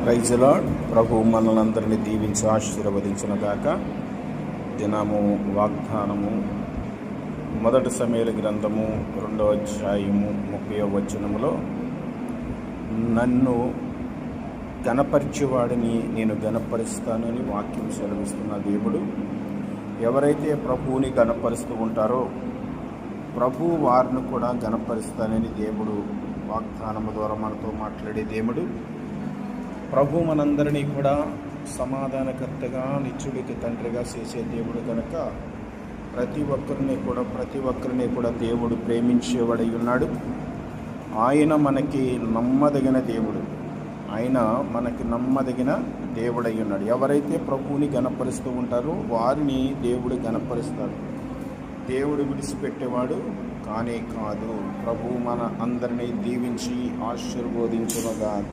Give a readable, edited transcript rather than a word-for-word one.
Praise the lord. ప్రభు మనలందరినీ దీవించి ఆశీర్వదించిన గాక. దినము వాగ్దానము మొదటి సమూయేలు గ్రంథము 2వ అధ్యాయము 30వ వచనములో, నన్ను గణపరిచేవాడిని నేను గణపరుస్తానని వాక్యం సెలవిస్తున్న దేవుడు. ఎవరైతే ప్రభువుని గణపరుస్తూ ఉంటారో ప్రభు వారిని కూడా గణపరుస్తానని దేవుడు వాగ్దానము ద్వారా మనతో మాట్లాడే దేవుడు. ప్రభు మనందరినీ కూడా సమాధానకర్తగా, నిత్యుడికి తండ్రిగా చేసే దేవుడు కనుక ప్రతి ఒక్కరిని కూడా దేవుడు ప్రేమించేవాడై ఉన్నాడు. ఆయన మనకి నమ్మదగిన దేవుడై ఉన్నాడు. ఎవరైతే ప్రభువుని గణపరుస్తూ ఉంటారో వారిని దేవుడు గణపరుస్తాడు. దేవుడు విడిచిపెట్టేవాడు కానే కాదు. ప్రభు మన అందరినీ దీవించి ఆశీర్వదించునుగాక.